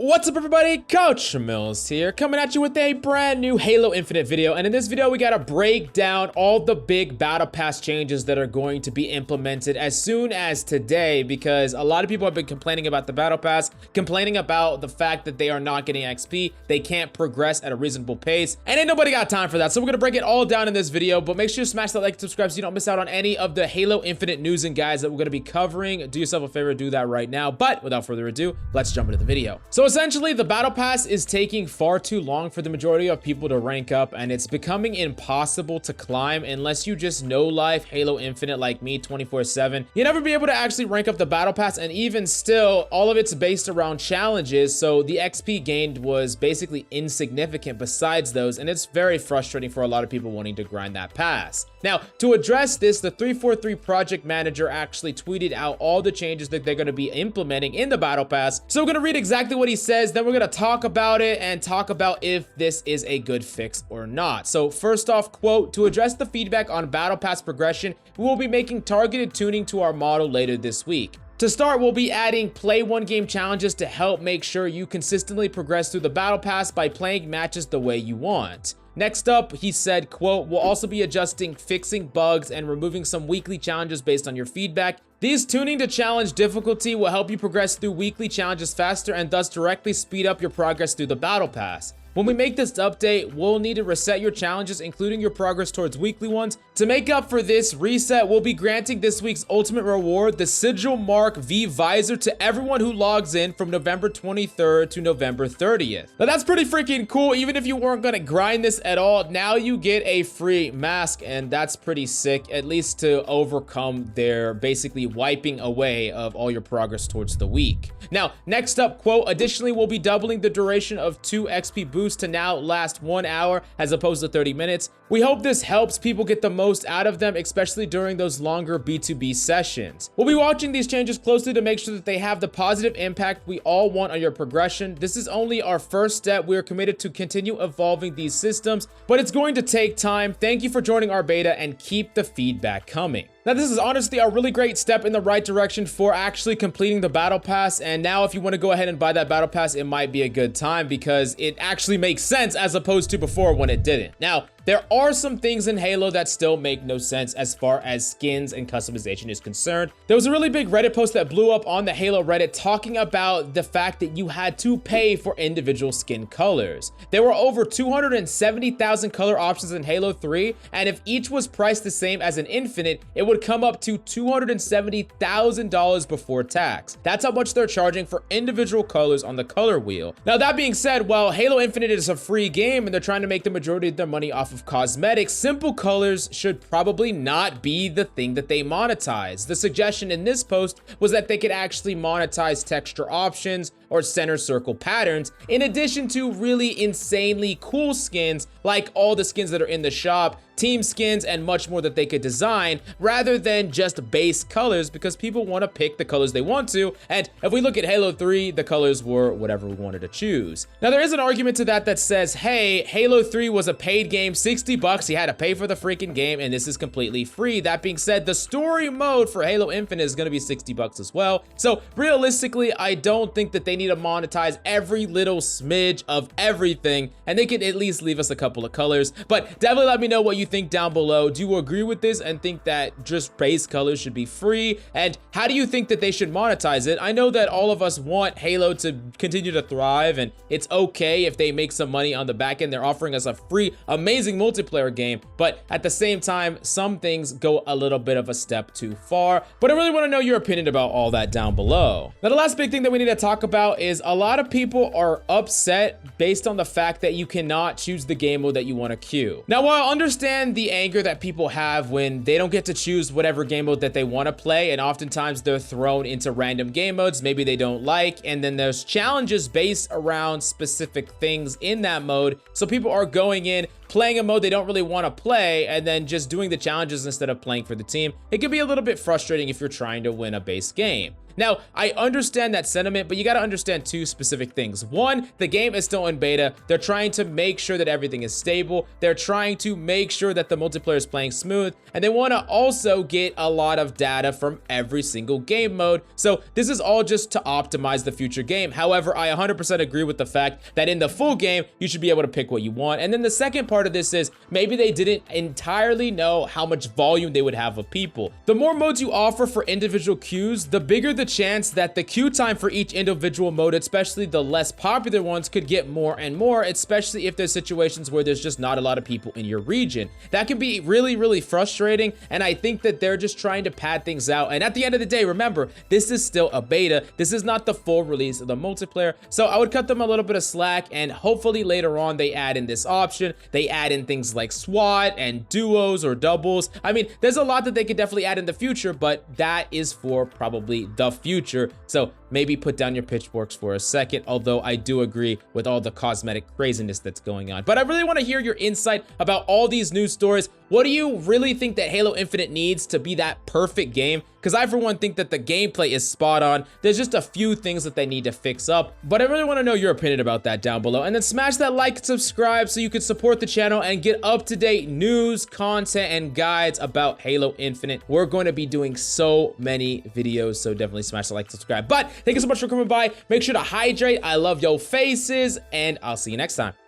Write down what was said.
What's up everybody, Coach Mills here, coming at you with a brand new Halo Infinite video. And in this video, we gotta break down all the big Battle Pass changes that are going to be implemented as soon as today, because a lot of people have been complaining about the Battle Pass, complaining about the fact that they are not getting XP, they can't progress at a reasonable pace, and ain't nobody got time for that. So we're gonna break it all down in this video, but make sure you smash that like and subscribe so you don't miss out on any of the Halo Infinite news and guides that we're gonna be covering. Do yourself a favor, do that right now. But without further ado, let's jump into the video. So essentially, the Battle Pass is taking far too long for the majority of people to rank up, and it's becoming impossible to climb unless you just know life Halo Infinite like me 24/7. You'll never be able to actually rank up the Battle Pass, and even still, all of it's based around challenges, so the XP gained was basically insignificant besides those, and it's very frustrating for a lot of people wanting to grind that pass. Now, to address this, the 343 project manager actually tweeted out all the changes that they're going to be implementing in the Battle Pass. So we're going to read exactly what he says, then we're going to talk about it and talk about if this is a good fix or not. So first off, quote, to address the feedback on Battle Pass progression, we will be making targeted tuning to our model later this week. To start, we'll be adding play one game challenges to help make sure you consistently progress through the Battle Pass by playing matches the way you want. Next up, he said, quote, we'll also be adjusting, fixing bugs, and removing some weekly challenges based on your feedback. These tuning to challenge difficulty will help you progress through weekly challenges faster and thus directly speed up your progress through the Battle Pass. When we make this update, we'll need to reset your challenges, including your progress towards weekly ones. To make up for this reset, we'll be granting this week's ultimate reward, the Sigil Mark V Visor, to everyone who logs in from November 23rd to November 30th. Now that's pretty freaking cool. Even if you weren't gonna grind this at all, now you get a free mask, and that's pretty sick, at least to overcome their basically wiping away of all your progress towards the week. Now, next up, quote, additionally, we'll be doubling the duration of 2 XP boosts to now last 1 hour as opposed to 30 minutes. We hope this helps people get the most out of them, especially during those longer B2B sessions. We'll be watching these changes closely to make sure that they have the positive impact we all want on your progression. This is only our first step. We are committed to continue evolving these systems, but it's going to take time. Thank you for joining our beta and keep the feedback coming. Now, this is honestly a really great step in the right direction for actually completing the Battle Pass, and now if you want to go ahead and buy that Battle Pass, it might be a good time because it actually makes sense as opposed to before when it didn't. Now, there are some things in Halo that still make no sense as far as skins and customization is concerned. There was a really big Reddit post that blew up on the Halo Reddit talking about the fact that you had to pay for individual skin colors. There were over 270,000 color options in Halo 3, and if each was priced the same as an Infinite, it would come up to $270,000 before tax. That's how much they're charging for individual colors on the color wheel. Now, that being said, while Halo Infinite is a free game and they're trying to make the majority of their money off of cosmetics, simple colors should probably not be the thing that they monetize. The suggestion in this post was that they could actually monetize texture options or center circle patterns, in addition to really insanely cool skins like all the skins that are in the shop, team skins, and much more that they could design, rather than just base colors, because people want to pick the colors they want to, and if we look at Halo 3, the colors were whatever we wanted to choose. Now, there is an argument to that says, hey, Halo 3 was a paid game, 60 bucks, you had to pay for the freaking game, and this is completely free. That being said, the story mode for Halo Infinite is going to be 60 bucks as well, so realistically, I don't think that they need to monetize every little smidge of everything, and they could at least leave us a couple of colors. But definitely let me know what you think down below. Do you agree with this and think that just base colors should be free? And how do you think that they should monetize it? I know that all of us want Halo to continue to thrive, and it's okay if they make some money on the back end. They're offering us a free, amazing multiplayer game, but at the same time, some things go a little bit of a step too far. But I really want to know your opinion about all that down below. Now, the last big thing that we need to talk about is a lot of people are upset based on the fact that you cannot choose the game mode that you want to queue. Now, while I understand the anger that people have when they don't get to choose whatever game mode that they want to play, and oftentimes they're thrown into random game modes maybe they don't like, and then there's challenges based around specific things in that mode, so people are going in, playing a mode they don't really want to play, and then just doing the challenges instead of playing for the team. It can be a little bit frustrating if you're trying to win a base game. Now, I understand that sentiment, but you got to understand two specific things. One, the game is still in beta. They're trying to make sure that everything is stable. They're trying to make sure that the multiplayer is playing smooth, and they want to also get a lot of data from every single game mode. So this is all just to optimize the future game. However, I 100% agree with the fact that in the full game, you should be able to pick what you want. And then the second part of this is maybe they didn't entirely know how much volume they would have of people. The more modes you offer for individual queues, the bigger the chance that the queue time for each individual mode, especially the less popular ones, could get more and more, especially if there's situations where there's just not a lot of people in your region. That can be really, really frustrating, and I think that they're just trying to pad things out. And at the end of the day, remember, this is still a beta. This is not the full release of the multiplayer, so I would cut them a little bit of slack, and hopefully later on they add in this option. They add in things like SWAT and duos or doubles. I mean, there's a lot that they could definitely add in the future, but that is for probably the future. So maybe put down your pitchforks for a second, although I do agree with all the cosmetic craziness that's going on. But I really want to hear your insight about all these news stories. What do you really think that Halo Infinite needs to be that perfect game? Because I, for one, think that the gameplay is spot on. There's just a few things that they need to fix up, but I really want to know your opinion about that down below. And then smash that like and subscribe so you can support the channel and get up-to-date news, content, and guides about Halo Infinite. We're going to be doing so many videos, so definitely smash the like and subscribe. But thank you so much for coming by. Make sure to hydrate. I love your faces, and I'll see you next time.